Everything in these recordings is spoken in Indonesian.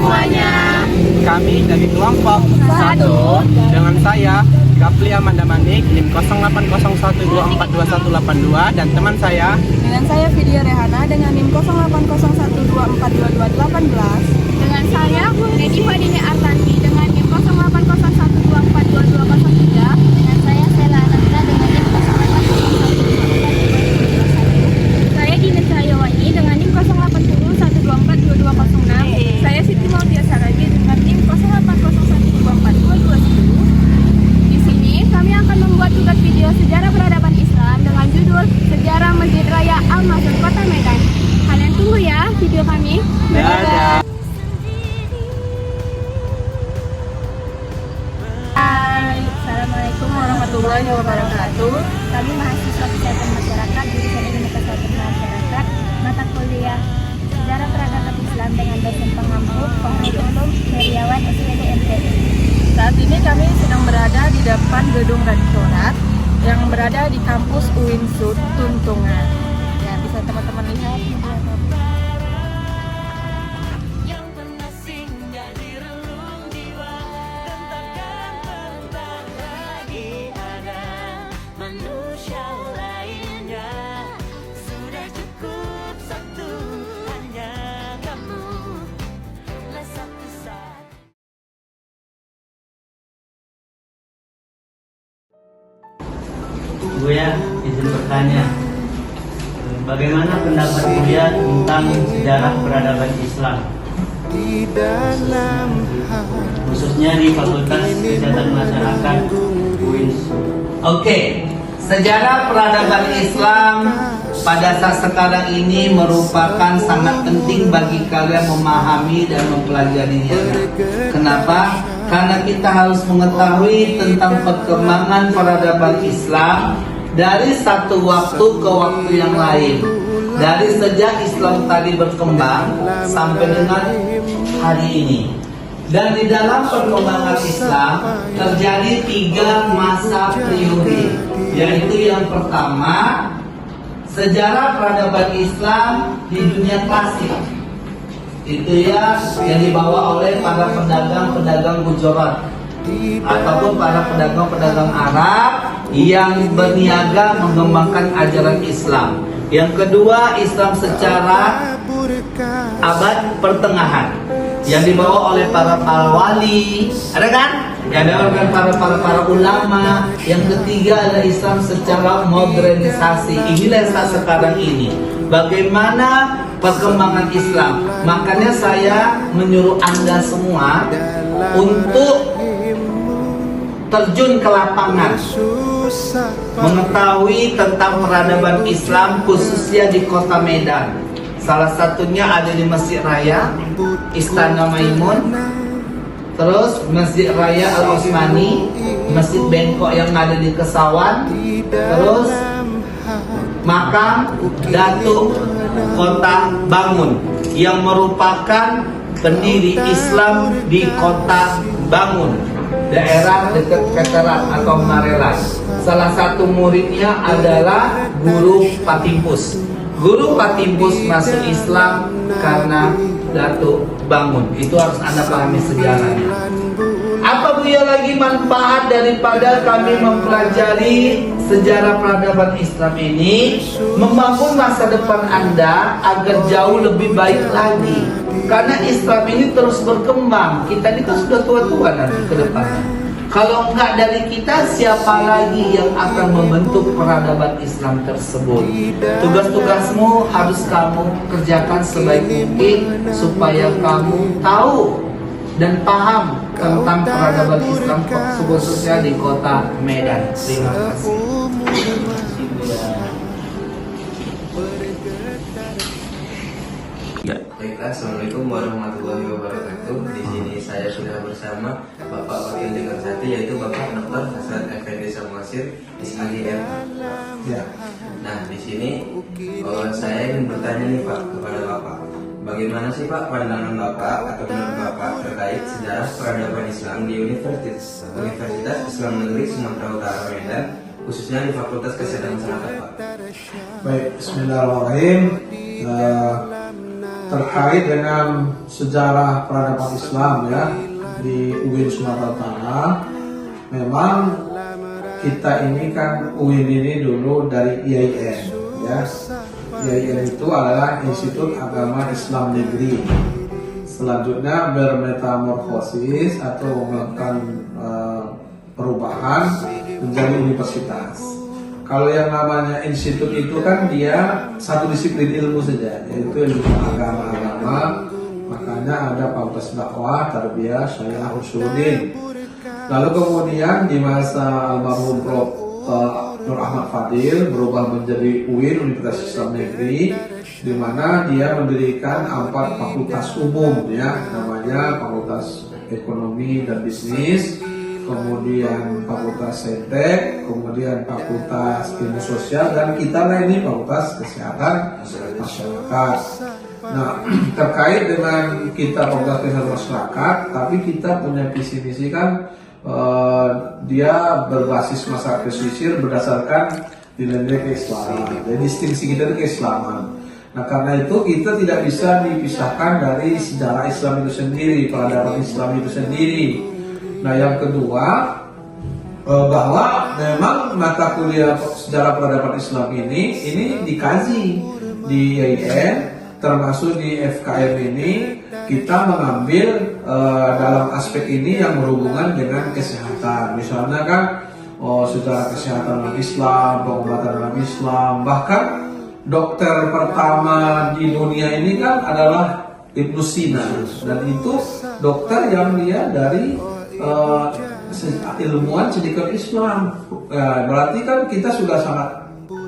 semuanya. Kami dari kelompok 1 dengan saya Gapli Amanda Manik NIM 0801242182 dan teman saya Dengan saya Vidya Rehana dengan NIM 0801242218. dengan saya Nedi Wadini Artanti dengan NIM 0801242203. Dengan saya Sela Ananda dengan NIM 0801242201. Saya Dina Cahyawani dengan NIM 0801242206. Saya Siti Maudia Saragi dengan NIM 0801242210. Di sini kami akan membuat tugas video sejarah peradaban Islam dengan judul Sejarah Masjid Raya Al-Masud Kota Medan. Kalian tunggu ya video kami. Dadah. Hai, Assalamualaikum warahmatullahi wabarakatuh. Kami mahasiswa Kesehatan Masyarakat jurusan Ilmu Kesehatan Masyarakat, mata kuliah Sejarah Peradaban Islam dengan dosen pengampu Penghulum Heriawan SPD MTI. Saat ini kami sedang berada di depan gedung Rektorat yang berada di kampus UIN Sud Tuntungan. Ya, bisa teman-teman lihat. Buya, izin bertanya, bagaimana pendapat Buya tentang sejarah peradaban Islam, khususnya di Fakultas Kesehatan Masyarakat UIN? Oke, sejarah peradaban Islam pada saat sekarang ini merupakan sangat penting bagi kalian memahami dan mempelajarinya. Kenapa? Karena kita harus mengetahui tentang perkembangan peradaban Islam dari satu waktu ke waktu yang lain. Dari sejak Islam tadi berkembang sampai dengan hari ini. Dan di dalam perkembangan Islam terjadi 3 masa periode. Yaitu yang pertama, sejarah peradaban Islam di dunia klasik. Itu ya yang dibawa oleh para pedagang-pedagang Gujarat ataupun para pedagang-pedagang Arab yang berniaga mengembangkan ajaran Islam. Yang kedua, Islam secara abad pertengahan yang dibawa oleh para wali, ada kan? Yang dibawa oleh para ulama. Yang ketiga adalah Islam secara modernisasi. Inilah saat sekarang ini. Bagaimana perkembangan Islam? Makanya saya menyuruh Anda semua untuk terjun ke lapangan, mengetahui tentang peradaban Islam khususnya di kota Medan. Salah satunya ada di Masjid Raya Istana Maimun, terus Masjid Raya Al-Osmani, Masjid Bengkok yang ada di Kesawan, terus makam Datuk Kota Bangun yang merupakan pendiri Islam di Kota Bangun, daerah dekat Veteran atau Marelan. Salah satu muridnya adalah Guru Patimpus. Guru Patimpus masuk Islam karena Datuk Bangun. Itu harus Anda pahami sejarahnya. Apa Buya lagi manfaat daripada kami mempelajari sejarah peradaban Islam ini? Membangun masa depan Anda agar jauh lebih baik lagi. Karena Islam ini terus berkembang. Kita ini kan sudah tua-tua nanti ke depannya. Kalau enggak dari kita, siapa lagi yang akan membentuk peradaban Islam tersebut? Tugas-tugasmu harus kamu kerjakan sebaik mungkin supaya kamu tahu dan paham tentang peradaban Islam khususnya di kota Medan. Terima kasih. Baiklah, Assalamualaikum warahmatullahi wabarakatuh. Di sini saya sudah bersama Bapak Wakil Dekan Sati, yaitu Bapak Dr. Hasrat Effendi Samosir, SIM. ya. Nah, di sini saya ingin bertanya nih Pak kepada Bapak, bagaimana sih Pak pandangan Bapak atau menurut Bapak terkait sejarah peradaban Islam di Universitas Islam Negeri Sumatera Utara Medan, khususnya di Fakultas Kesehatan Masyarakat Pak? Baik, bismillahirrahmanirrahim. terkait dengan sejarah peradaban Islam ya di UIN Sumatera Utara. Memang kita ini kan UIN ini dulu dari IAIN ya. IAIN itu adalah Institut Agama Islam Negeri. Selanjutnya bermetamorfosis atau melakukan perubahan menjadi universitas. Kalau yang namanya institut itu kan dia satu disiplin ilmu saja, yaitu ilmu agama. Makanya ada Fakultas Dakwah, Tarbiyah, Syariah, Usuluddin. Lalu kemudian di masa almarhum Prof. Nur Ahmad Fadil berubah menjadi UIN Universitas Islam Negeri, di mana dia mendirikan 4 fakultas umum ya, namanya Fakultas Ekonomi dan Bisnis, kemudian Fakultas Saintek, kemudian Fakultas Ilmu Sosial, dan kita ini Fakultas Kesehatan Masyarakat. Nah, terkait dengan kita Fakultas Kesehatan Masyarakat, tapi kita punya visi misi kan dia berbasis masyarakat pesisir berdasarkan nilai-nilai keislaman. Jadi distingsi kita itu keislaman. Nah, karena itu kita tidak bisa dipisahkan dari sejarah Islam itu sendiri, peradaban Islam itu sendiri. Nah, yang kedua bahwa memang mata kuliah sejarah peradaban Islam ini dikaji di IAIN, termasuk di FKM ini kita mengambil dalam aspek ini yang berhubungan dengan kesehatan. Misalnya kan sejarah kesehatan dalam Islam, pengobatan dalam Islam, bahkan dokter pertama di dunia ini kan adalah Ibnu Sina, dan itu dokter yang dia dari ilmuwan cendekiawan Islam. Berarti kan kita sudah sangat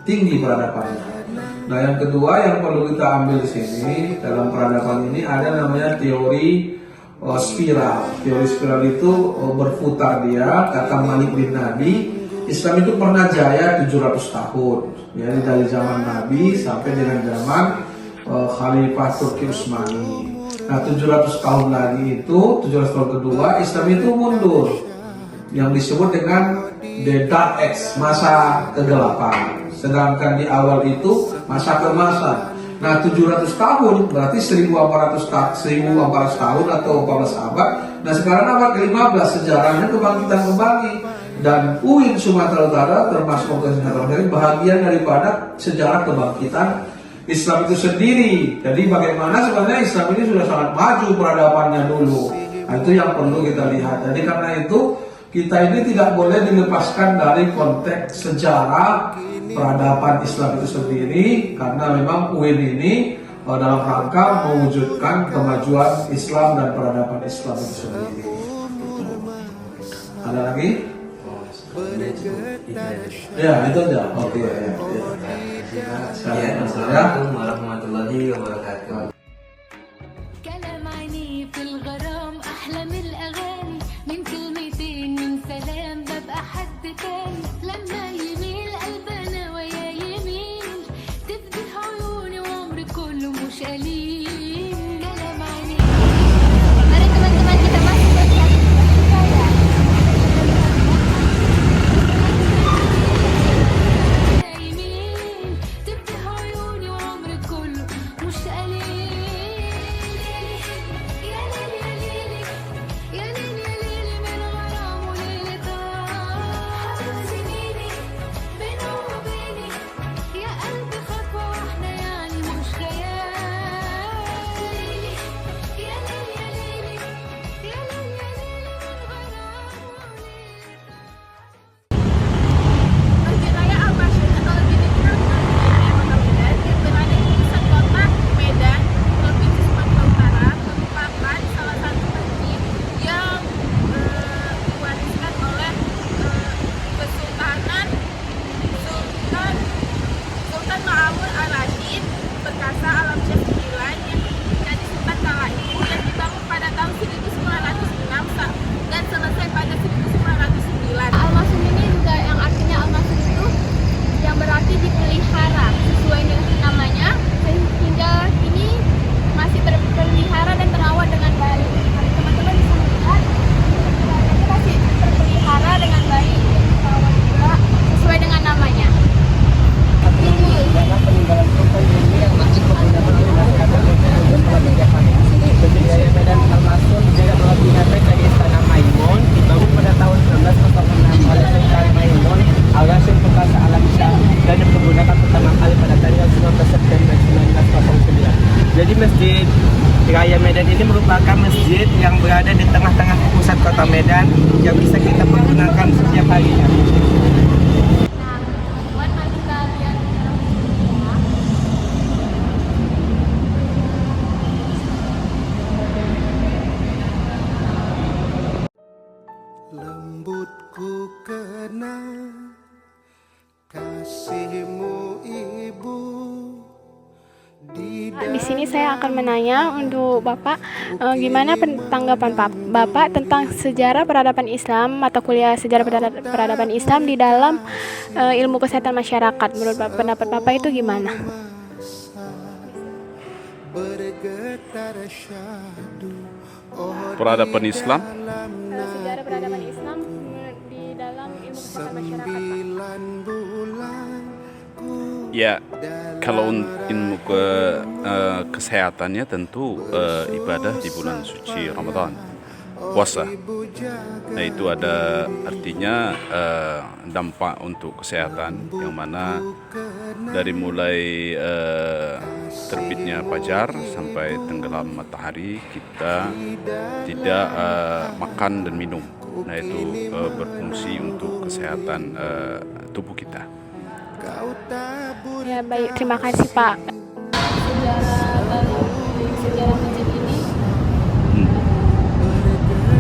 tinggi peradabannya. Nah, yang kedua yang perlu kita ambil di sini dalam peradaban ini ada namanya teori spiral. Teori spiral itu berputar dia, kata Malik bin Nabi, Islam itu pernah jaya 700 tahun. Ya, dari zaman Nabi sampai dengan zaman Khalifah Turki Utsmani. Nah, 700 tahun lagi itu, 700 tahun kedua, Islam itu mundur. Yang disebut dengan The Dark Age, masa kegelapan. Sedangkan di awal itu masa keemasan. Nah, 700 tahun berarti 1400 tahun atau 14 abad. Nah, sekarang abad ke-15 sejarahnya kebangkitan kembali. Dan UIN Sumatera Utara termasuk Fakultas Sumatera Utara bahagian daripada sejarah kebangkitan Islam itu sendiri. Jadi bagaimana sebenarnya Islam ini sudah sangat maju peradabannya dulu. Nah, itu yang perlu kita lihat. Jadi karena itu kita ini tidak boleh dilepaskan dari konteks sejarah peradaban Islam itu sendiri, karena memang UIN ini dalam rangka mewujudkan kemajuan Islam dan peradaban Islam itu sendiri. Ada lagi? Ya, itu aja. Oke. Assalamualaikum warahmatullahi wabarakatuh. كلام عيني في الغرام أحلى من الأغاني من كلمتين من سلام ببقى حد تاني لما يميل قلبنا ويا يميل تفتح عيوني وعمري كله مش قليل كلام عيني. Mari teman-teman kita masuk ke saya. يمين تفتح عيوني وعمري كله مش قليل. يا ليل يا ليل يا ليل يا ليل من غرام وليلة حبيب سنيني بينه وبيني يا قلبي خطوة واحدة يعني مش خيال. Jadi Masjid Raya Medan ini merupakan masjid yang berada di tengah-tengah pusat kota Medan yang bisa kita pergunakan setiap harinya. Lembutku kena kasihmu ibu. Di sini saya akan menanya untuk Bapak, gimana tanggapan Bapak tentang sejarah peradaban Islam, mata kuliah sejarah peradaban Islam di dalam ilmu kesehatan masyarakat. Menurut Bapak, pendapat Bapak itu gimana? Bergetar syahdu. Peradaban Islam Sejarah peradaban Islam di dalam ilmu kesehatan masyarakat, Pak. ya, kalau ilmu kesehatannya tentu ibadah di bulan suci Ramadan, puasa. Nah, itu ada artinya dampak untuk kesehatan, yang mana dari mulai terbitnya fajar sampai tenggelam matahari kita tidak makan dan minum. Nah, itu berfungsi untuk kesehatan tubuh kita. Ya, baik, terima kasih Pak. Sejarah masjid ini.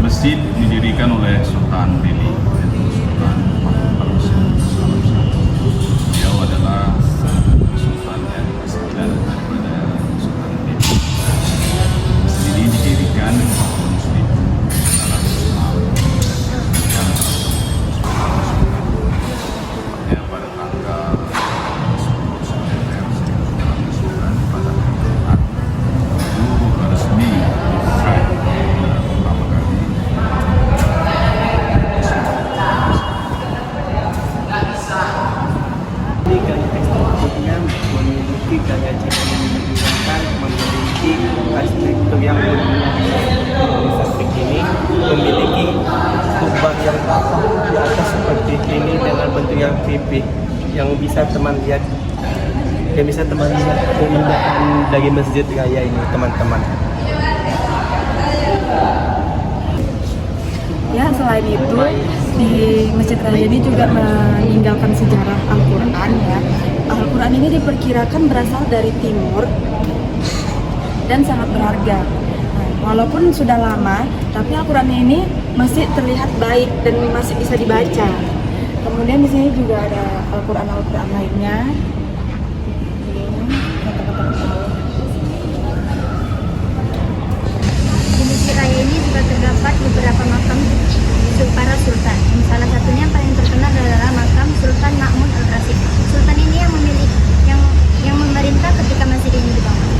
Masjid didirikan oleh Sultan Delhi, yaitu Sultan Mahmud Al-Husain. Beliau adalah Sultan yang ke-9 daripada Sultan Delhi. Masjid ini didirikan tahun 1900 pada tanggal 10 September 1900 pada Jumat itu resmi dibuka pertama kali. Ini kan strukturnya memiliki gaya cipta yang digunakan, memiliki arsitektur yang dominan. Di samping ini memiliki kubah yang kokoh di atas seperti ini dengan bentuk yang pipih yang bisa teman lihat, keindahan dari masjid raya ini, teman-teman. Ya, selain itu di Masjid Raya ini juga meninggalkan sejarah Al-Quran ya. Al-Quran ini diperkirakan berasal dari timur dan sangat berharga. Nah, walaupun sudah lama, tapi Al-Quran ini masih terlihat baik dan masih bisa dibaca. Kemudian di sini juga ada Al-Quran lainnya. Di Masjid Raya ini juga terdapat beberapa makam para sultan. Salah satunya yang paling terkenal adalah makam Sultan Ma'mun Al-Rasyid. Sultan ini yang memerintah ketika masjid ini dibangun.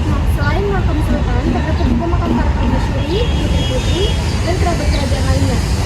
Nah, selain makam sultan, terdapat juga makam para permasyuri, putri-putri, dan kerabat kerajaan lainnya.